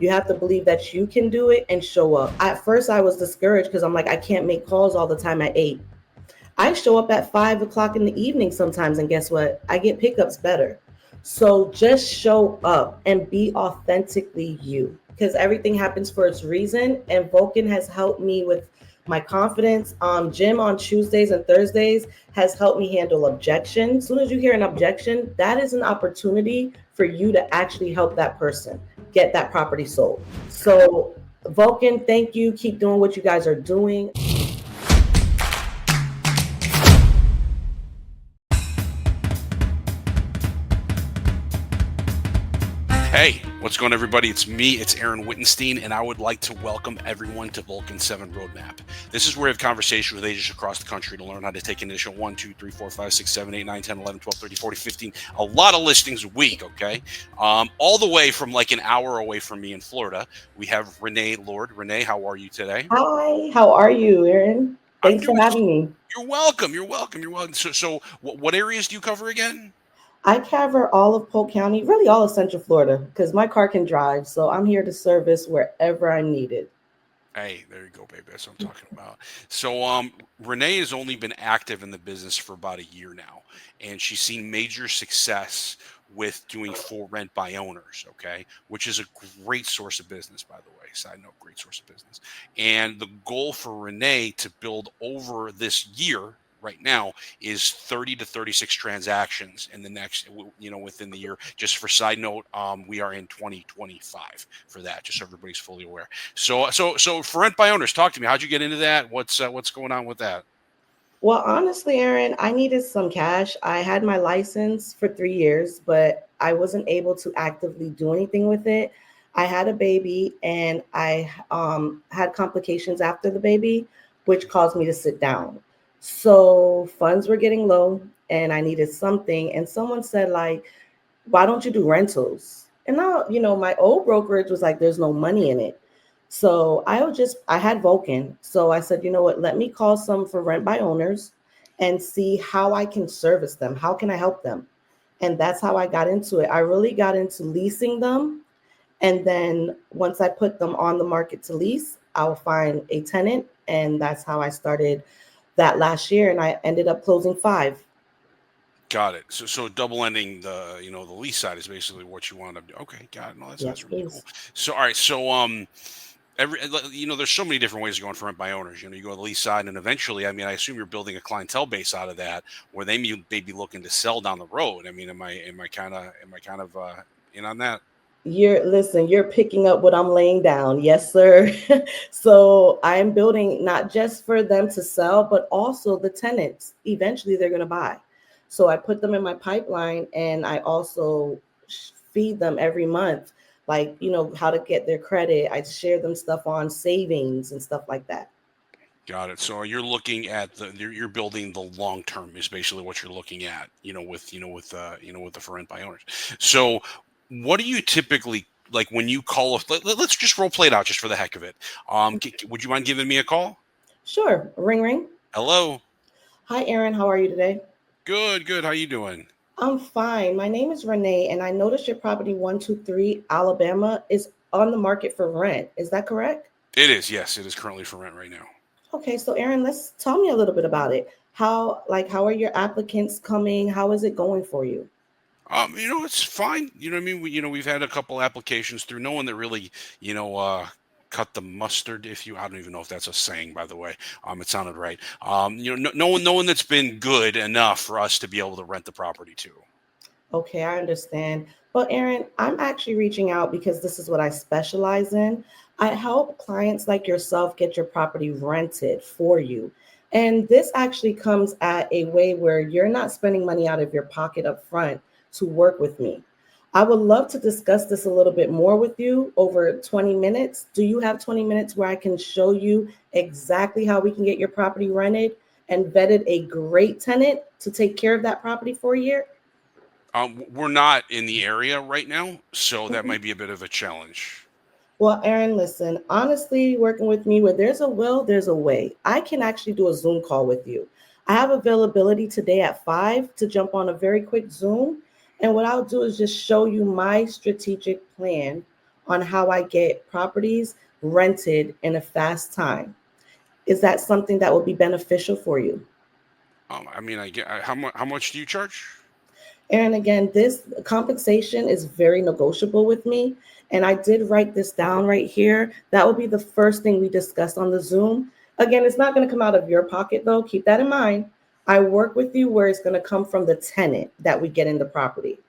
You have to believe that you can do it and show up. At first, I was discouraged because I'm like, I can't make calls all the time at 8. I show up at 5 o'clock in the evening sometimes, and guess what? I get pickups better. So just show up and be authentically you, because everything happens for its reason. And Vulcan has helped me with my confidence. Gym on Tuesdays and Thursdays has helped me handle objection. As soon as you hear an objection, that is an opportunity for you to actually help that person get that property sold. So Vulcan, thank you. Keep doing what you guys are doing. Hey, what's going on, everybody? It's me, it's Aaron Wittenstein, and I would like to welcome everyone to Vulcan7 Roadmap. This is where we have conversations with agents across the country to learn how to take an initial 1, 2, 3, 4, 5, 6, 7, 8, 9, 10, 11, 12, 13, 14, 15, a lot of listings a week, okay? All the way from like an hour away from me in Florida, we have Renee Lorde. Renee, how are you today? Hi, how are you, Aaron? I'm Thanks for doing. having me. You're welcome. You're welcome. You're welcome. So what areas do you cover again? I cover all of Polk County, really all of Central Florida, because my car can drive. So I'm here to service wherever I'm needed. Hey, there you go, baby. That's what I'm talking about. So, Renee has only been active in the business for about a year now, and she's seen major success with doing for rent by owners, okay, which is a great source of business, by the way. Side note, great source of business. And the goal for Renee to build over this year right now is 30 to 36 transactions in the next, within the year. Just for side note, we are in 2025 for that, just so everybody's fully aware. So for rent by owners, talk to me. How'd you get into that? What's going on with that? Well, honestly, Aaron, I needed some cash. I had my license for 3 years, but I wasn't able to actively do anything with it. I had a baby and I had complications after the baby, which caused me to sit down. So funds were getting low and I needed something. And someone said, like, why don't you do rentals? And now, my old brokerage was like, there's no money in it. So I had Vulcan. So I said, you know what, let me call some for rent by owners and see how I can service them. How can I help them? And that's how I got into it. I really got into leasing them. And then once I put them on the market to lease, I'll find a tenant. And that's how I started that last year. And I ended up closing 5. Got it. So double ending the lease side is basically what you want to do. Okay, got it. No, Yes, that's really cool. please. So all right, so there's so many different ways of going for rent by owners. You go on the lease side, and eventually, I assume you're building a clientele base out of that, where they may be looking to sell down the road. Am I kind of in on that? You're picking up what I'm laying down. Yes, sir. So I'm building not just for them to sell, but also the tenants. Eventually they're going to buy. So I put them in my pipeline and I also feed them every month, like, how to get their credit. I share them stuff on savings and stuff like that. Got it. So you're looking at you're building the long term is basically what you're looking at, with the for rent by owners. So what do you typically like when you call? Let's just role play it out just for the heck of it. Would you mind giving me a call? Sure. Ring, ring. Hello. Hi, Aaron. How are you today? Good. Good. How you doing? I'm fine. My name is Renee, and I noticed your property 123 Alabama is on the market for rent. Is that correct? It is. Yes, it is currently for rent right now. Okay, so Aaron, let's tell me a little bit about it. How are your applicants coming? How is it going for you? It's fine. You know what I mean? We've had a couple applications through. No one that really, cut the mustard. I don't even know if that's a saying, by the way. It sounded right. No one that's been good enough for us to be able to rent the property to. Okay, I understand. Well, Aaron, I'm actually reaching out because this is what I specialize in. I help clients like yourself get your property rented for you. And this actually comes at a way where you're not spending money out of your pocket up front to work with me. I would love to discuss this a little bit more with you over 20 minutes. Do you have 20 minutes where I can show you exactly how we can get your property rented and vetted a great tenant to take care of that property for a year? We're not in the area right now, so that Mhm. might be a bit of a challenge. Well, Aaron, listen, honestly, working with me, where there's a will, there's a way. I can actually do a Zoom call with you. I have availability today at 5 to jump on a very quick Zoom. And what I'll do is just show you my strategic plan on how I get properties rented in a fast time. Is that something that will be beneficial for you? I mean, I get how much do you charge? And again, this compensation is very negotiable with me. And I did write this down right here. That will be the first thing we discuss on the Zoom. Again, it's not going to come out of your pocket, though. Keep that in mind. I work with you where it's going to come from the tenant that we get in the property.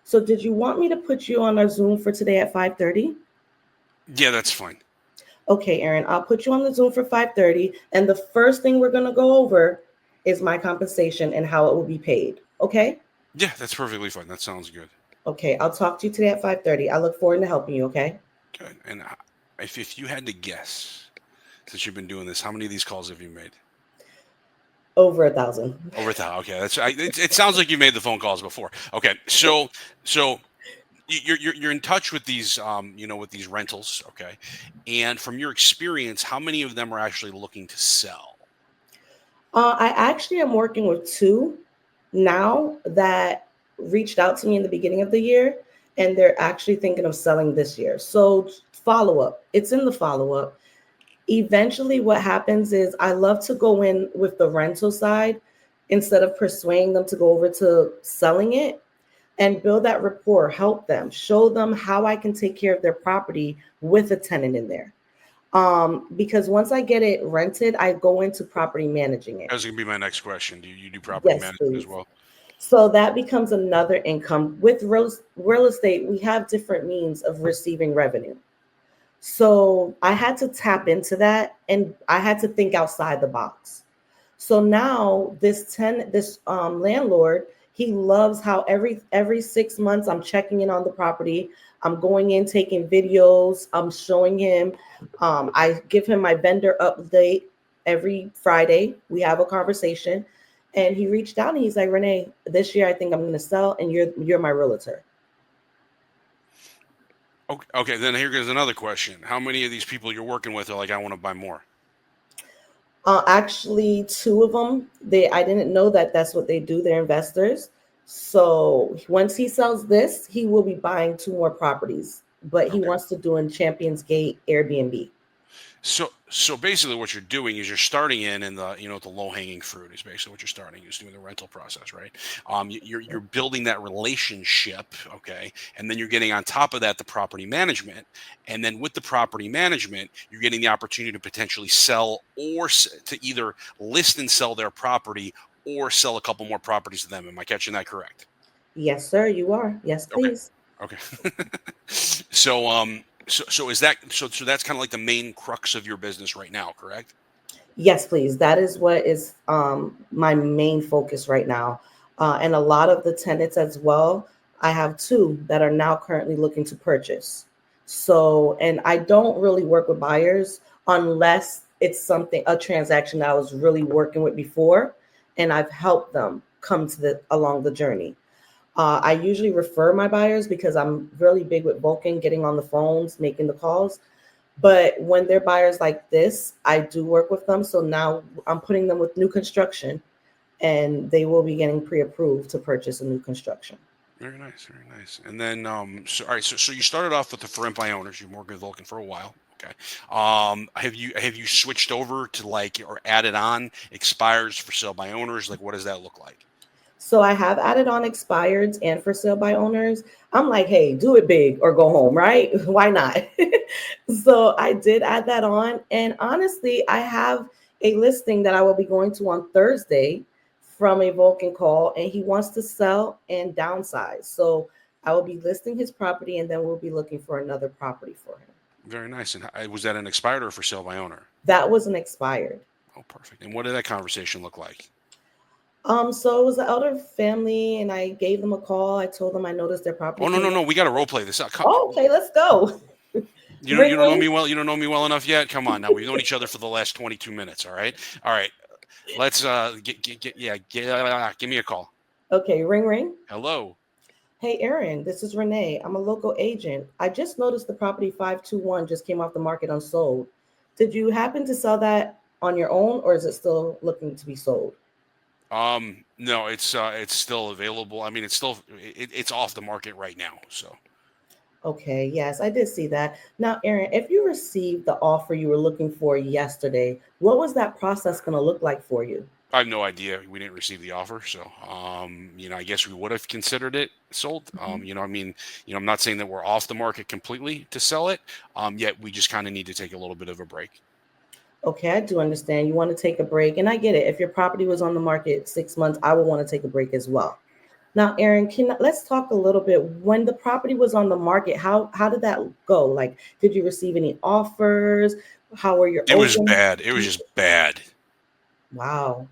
So, did you want me to put you on our Zoom for today at 5:30? Yeah, that's fine. Okay, Aaron, I'll put you on the Zoom for 5:30. And the first thing we're going to go over is my compensation and how it will be paid. Okay? Yeah, that's perfectly fine. That sounds good. Okay, I'll talk to you today at 5:30. I look forward to helping you, okay? Good. And if you had to guess, since you've been doing this, how many of these calls have you made? Over 1,000. Over 1,000. Okay, it sounds like you made the phone calls before. Okay, so you're in touch with these with these rentals. Okay, and from your experience, how many of them are actually looking to sell? I actually am working with two now that reached out to me in the beginning of the year, and they're actually thinking of selling this year. So, follow up. It's in the follow up. Eventually, what happens is I love to go in with the rental side instead of persuading them to go over to selling it and build that rapport, help them, show them how I can take care of their property with a tenant in there. Because once I get it rented, I go into property managing it. That's gonna be my next question. Do you do property Yes, management as please. well? So that becomes another income. With real estate, we have different means of receiving revenue. So I had to tap into that and I had to think outside the box. So now this landlord, he loves how every 6 months I'm checking in on the property. I'm going in, taking videos. I'm showing him. I give him my vendor update every Friday. We have a conversation, and he reached out and he's like, Renee, this year I think I'm going to sell, and you're my realtor. Okay, then here goes another question. How many of these people you're working with are like, I want to buy more? Actually, two of them, I didn't know that that's what they do. They're investors. So once he sells this, he will be buying two more properties, but he Okay. wants to do in Champions Gate Airbnb. So basically, what you're doing is you're starting in the the low hanging fruit is basically what you're starting is doing the rental process, right? You're building that relationship, okay, and then you're getting on top of that the property management, and then with the property management, you're getting the opportunity to potentially sell or to either list and sell their property or sell a couple more properties to them. Am I catching that correct? Yes, sir, you are. Yes, Okay. please. Okay. So is that so that's kind of like the main crux of your business right now, correct? Yes, please. That is what is my main focus right now. And a lot of the tenants as well. I have two that are now currently looking to purchase. So, and I don't really work with buyers unless it's a transaction that I was really working with before, and I've helped them come to along the journey. I usually refer my buyers because I'm really big with Vulcan, getting on the phones, making the calls. But when they're buyers like this, I do work with them. So now I'm putting them with new construction and they will be getting pre-approved to purchase a new construction. Very nice, very nice. And then, so all right, so you started off with the for rent by owners. You've worked with Vulcan for a while. Okay. Have you switched over to like or added on expires for sale by owners? Like, what does that look like? So I have added on expireds and for sale by owners. I'm like, hey, do it big or go home, right? Why not? So I did add that on. And honestly, I have a listing that I will be going to on Thursday from a Vulcan call, and he wants to sell and downsize. So I will be listing his property and then we'll be looking for another property for him. Very nice. And was that an expired or for sale by owner? That was an expired. Oh, perfect. And what did that conversation look like? So it was an elder family, and I gave them a call. I told them I noticed their property Oh no, came no, up. no. We got to role play this out. Oh, okay, let's go. You Ring don't know ring. me well. You don't know me well enough yet. Come on, now we've known each other for the last 22 minutes. All right, all right. Let's give me a call. Okay, ring ring. Hello. Hey, Aaron, this is Renee. I'm a local agent. I just noticed the property 521 just came off the market unsold. Did you happen to sell that on your own, or is it still looking to be sold? No, it's still available. I mean, it's still it's off the market right now. So Okay, yes, I did see that. Now, Aaron, if you received the offer you were looking for yesterday, what was that process going to look like for you? I have no idea. We didn't receive the offer, so I guess we would have considered it sold. Mhm. I'm not saying that we're off the market completely to sell it. Yet we just kind of need to take a little bit of a break. Okay, I do understand. You want to take a break, and I get it. If your property was on the market 6 months, I would want to take a break as well. Now, Aaron, let's talk a little bit. When the property was on the market, how did that go? Like, did you receive any offers? How were your It was open? bad. It was just bad. Wow.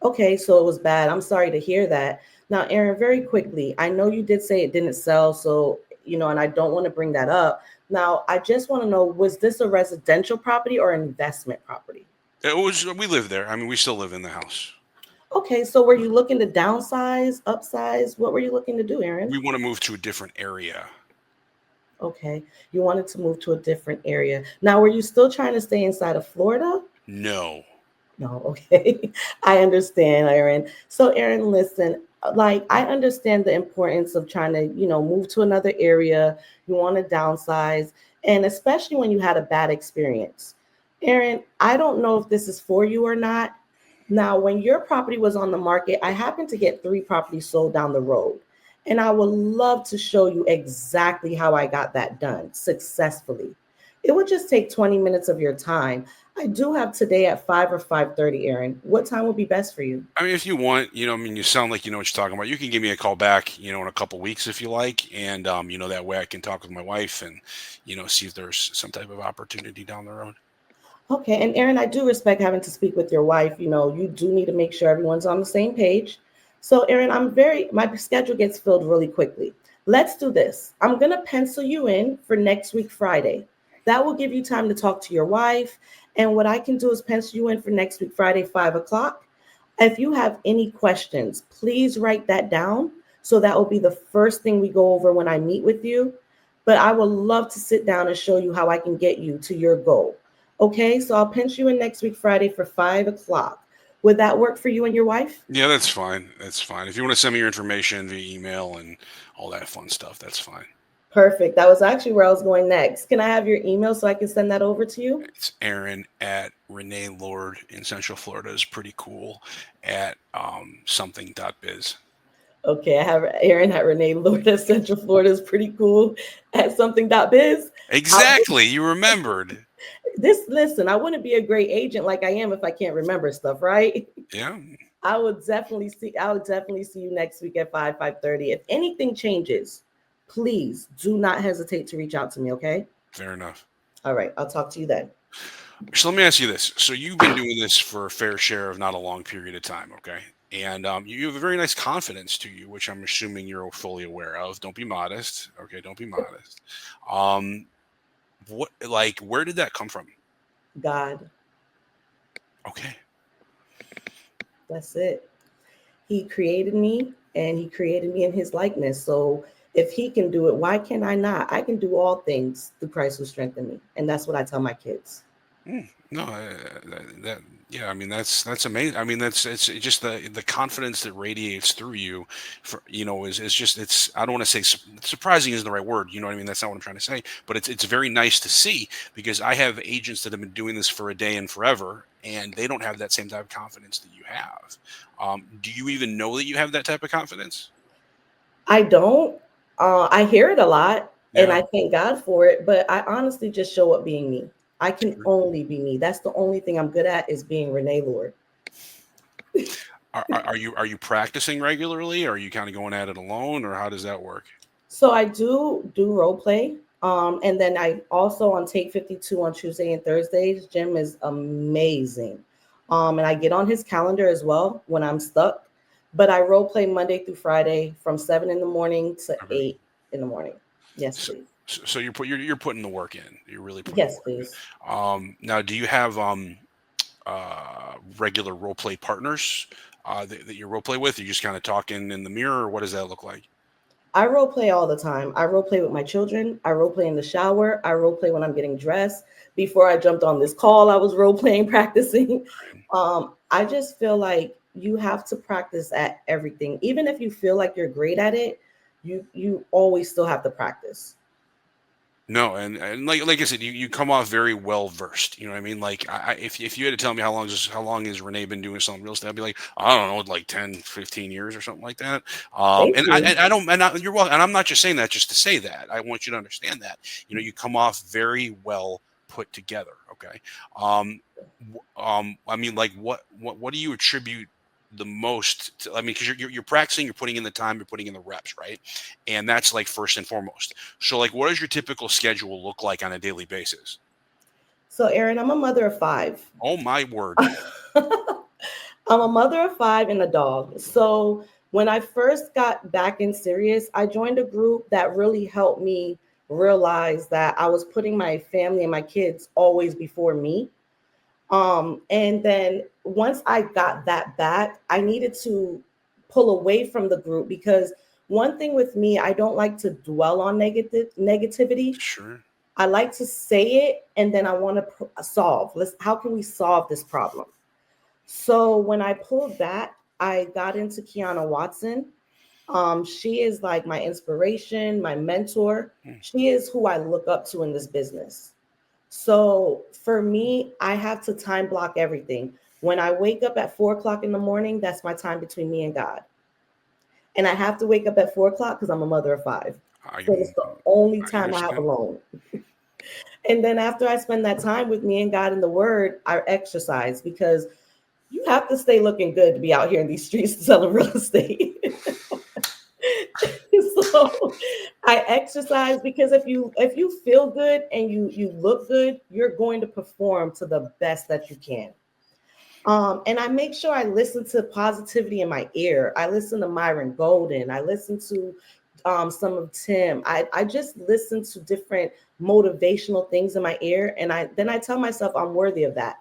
Okay, so it was bad. I'm sorry to hear that. Now, Aaron, very quickly, I know you did say it didn't sell, so and I don't want to bring that up. Now, I just want to know, was this a residential property or an investment property? It was. We live there. I mean, we still live in the house. Okay, so were you looking to downsize, upsize? What were you looking to do, Aaron? We want to move to a different area. Okay, you wanted to move to a different area. Now, were you still trying to stay inside of Florida? No. No, okay. I understand, Aaron. So, Aaron, listen, like I understand the importance of trying to, move to another area. You want to downsize, and especially when you had a bad experience. Aaron, I don't know if this is for you or not. Now, when your property was on the market, I happened to get three properties sold down the road. And I would love to show you exactly how I got that done successfully. It would just take 20 minutes of your time. I do have today at 5 or 5:30, Aaron. What time would be best for you? I mean, if you want, you sound like you know what you're talking about. You can give me a call back, in a couple weeks if you like, and that way I can talk with my wife and, see if there's some type of opportunity down the road. Okay, and Aaron, I do respect having to speak with your wife. You do need to make sure everyone's on the same page. So, Aaron, my schedule gets filled really quickly. Let's do this. I'm going to pencil you in for next week, Friday. That will give you time to talk to your wife. And what I can do is pencil you in for next week, Friday, 5 o'clock. If you have any questions, please write that down. So that will be the first thing we go over when I meet with you. But I would love to sit down and show you how I can get you to your goal. Okay, so I'll pinch you in next week, Friday for 5 o'clock. Would that work for you and your wife? Yeah, that's fine. That's fine. If you want to send me your information via email and all that fun stuff, that's fine. Perfect. That was actually where I was going next. Can I have your email so I can send that over to you? It's Aaron at Renee Lorde in Central Florida is pretty cool at something.biz. Okay, I have Aaron at Renee Lorde. Central Florida is pretty cool at something.biz. I'll Exactly. You remembered. listen, I wouldn't be a great agent like I am if I can't remember stuff, right? Yeah, I would definitely see you next week at 5:30. If anything changes, please do not hesitate to reach out to me, okay? fair enough. All right, I'll talk to you then. So let me ask you this. So you've been doing this for a fair share of not a long period of time, okay? And you have a very nice confidence to you, which I'm assuming you're fully aware of. Don't be modest, okay? Don't be modest. Um, where did that come from? God, Okay. that's it. He created me and he created me in his likeness. So if he can do it, why can I not? I can do all things through Christ who strengthened me. And that's what I tell my kids. No, that yeah. I mean, that's amazing. I mean, it's just the confidence that radiates through you, is just it's. I don't want to say surprising isn't the right word. You know what I mean? That's not what I'm trying to say. But it's very nice to see because I have agents that have been doing this for a day and forever, and they don't have that same type of confidence that you have. Do you even know that you have that type of confidence? I don't. I hear it a lot and Yeah. I thank God for it, but I honestly just show up being me. I can only be me. That's the only thing I'm good at is being Renee Lorde. Are you practicing regularly? Or are you kind of going at it alone, or how does that work? So I do role play. And then I also on Take 52 on Tuesday and Thursdays. Jim is amazing. And I get on his calendar as well when I'm stuck. But I role play Monday through Friday from 7 in the morning to Okay. 8 in the morning. Yes, So, please. so you're putting the work in. You're really putting the Yes, work in. please. Now, do you have regular role play partners that you role play with? Are you just kind of talking in the mirror, or what does that look like? I role play all the time. I role play with my children. I role play in the shower. I role play when I'm getting dressed. Before I jumped on this call, I was role playing, practicing. I just feel like you have to practice at everything. Even if you feel like you're great at it, you always still have to practice. No, and like I said, you come off very well versed. You know what I mean? Like if you had to tell me how long has Renee been doing something real estate, I'd be like, I don't know, like 10, 15 years or something like that. Thank And you. I don't, you're welcome. And I'm not just saying that just to say that. I want you to understand that. You know, you come off very well put together. Okay. I mean, like what do you attribute the most to, I mean, because you're practicing, you're putting in the time, you're putting in the reps, right? And that's like first and foremost. So, like, what does your typical schedule look like on a daily basis? So, Aaron, I'm a mother of 5. Oh my word! I'm a mother of 5 and a dog. So when I first got back in serious, I joined a group that really helped me realize that I was putting my family and my kids always before me. And then once I got that back, I needed to pull away from the group because one thing with me, I don't like to dwell on negativity. Sure. I like to say it and then I want to solve. How can we solve this problem? So when I pulled back, I got into Kiana Watson. She is like my inspiration, my mentor. Hmm. She is who I look up to in this business. So for me, I have to time block everything. When I wake up at 4 o'clock in the morning, that's my time between me and God. And I have to wake up at 4 o'clock because I'm a mother of 5. I, So it's the only I time I have understand. alone. And then after I spend that time with me and God in the Word, I exercise because you have to stay looking good to be out here in these streets selling real estate. So I exercise because if you feel good and you look good, you're going to perform to the best that you can. And I make sure I listen to positivity in my ear. I listen to Myron Golden. I listen to some of Tim. I just listen to different motivational things in my ear, and I tell myself I'm worthy of that.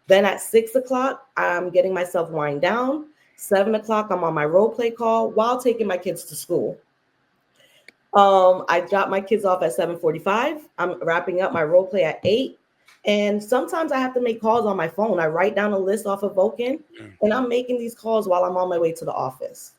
Then at 6 o'clock, I'm getting myself wind down. 7 o'clock, I'm on my role play call while taking my kids to school. I drop my kids off at 7:45. I'm wrapping up my role play at 8. And sometimes I have to make calls on my phone. I write down a list off of Vulcan, Yeah. and I'm making these calls while I'm on my way to the office.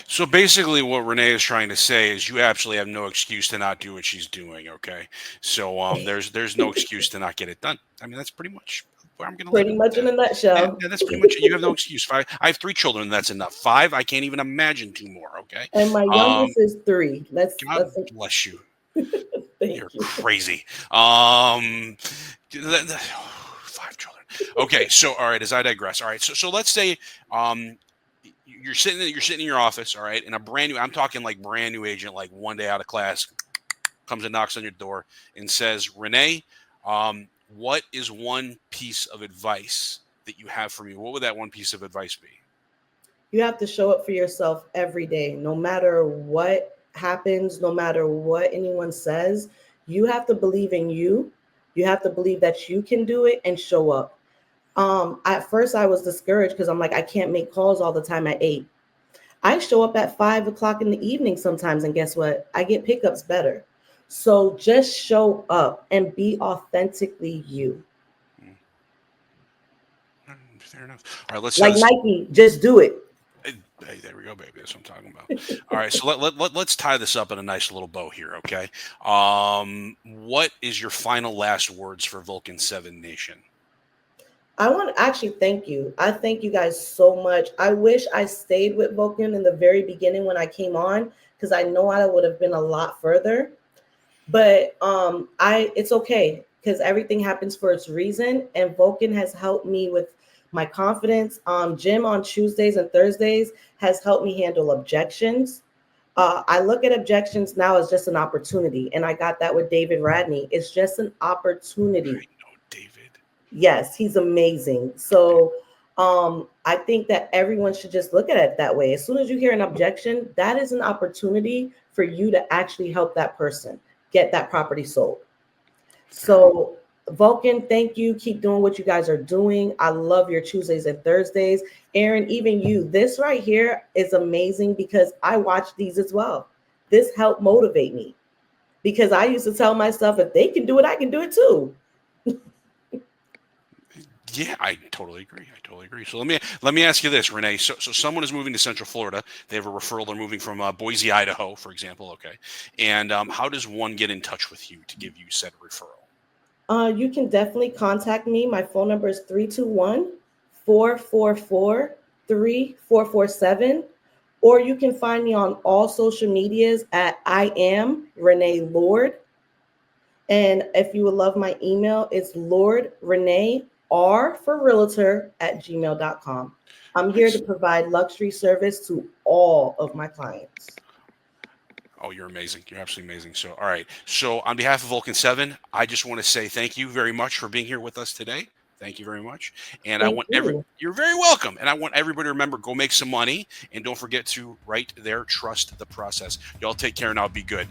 So basically, what Renee is trying to say is you absolutely have no excuse to not do what she's doing. Okay, so there's no excuse to not get it done. I mean, that's pretty much where I'm going to leave Pretty it with much in that. a nutshell. Yeah, that's pretty much it. You have no excuse. Five. I have 3 children. That's enough. 5. I can't even imagine 2 more. Okay. And my Um. youngest is 3. Let's God let's bless you. thank You're you. crazy. 5 children. Okay, so all right. As I digress, all right. So let's say um, you're sitting in your office, all right, and a brand new. I'm talking like brand new agent, like one day out of class, comes and knocks on your door and says, Renee, what is one piece of advice that you have for me? What would that one piece of advice be? You have to show up for yourself every day, no matter what happens, no matter what anyone says. You have to believe in you. You have to believe that you can do it and show up. At first, I was discouraged because I'm like, I can't make calls all the time at 8. I show up at 5 o'clock in the evening sometimes, and guess what? I get pickups better. So just show up and be authentically you. Hmm, fair enough. All right, let's Like Nike, just do it. Hey, there we go, baby. That's what I'm talking about. All right, so let's tie this up in a nice little bow here, okay? What is your final last words for Vulcan 7 Nation? I want to actually thank you. I thank you guys so much. I wish I stayed with Vulcan in the very beginning when I came on because I know I would have been a lot further. But I it's okay because everything happens for its reason. And Vulcan has helped me with my confidence. Jim on Tuesdays and Thursdays has helped me handle objections. I look at objections now as just an opportunity, and I got that with David Radney. It's just an I opportunity. know, David. Yes, he's amazing. So I think that everyone should just look at it that way. As soon as you hear an objection, that is an opportunity for you to actually help that person get that property sold. Fair enough. So Vulcan, thank you. Keep doing what you guys are doing. I love your Tuesdays and Thursdays. Aaron, even you, this right here is amazing because I watch these as well. This helped motivate me because I used to tell myself, if they can do it, I can do it too. Yeah, I totally agree. I totally agree. So let me ask you this, Renee. So someone is moving to Central Florida. They have a referral. They're moving from Boise, Idaho, for example. Okay, and how does one get in touch with you to give you said referral? You can definitely contact me. My phone number is 321-444-3447. Or you can find me on all social medias at I am Renee Lorde. And if you would love my email, it's Lord Renee R for realtor at gmail.com. I'm here to Nice. provide luxury service to all of my clients. Oh, you're amazing. You're absolutely amazing. So, all right. So, on behalf of Vulcan 7, I just want to say thank you very much for being here with us today. Thank you very much. And I Thank want you. you're very welcome. And I want everybody to remember, go make some money and don't forget to right there, trust the process. Y'all take care now. Be good.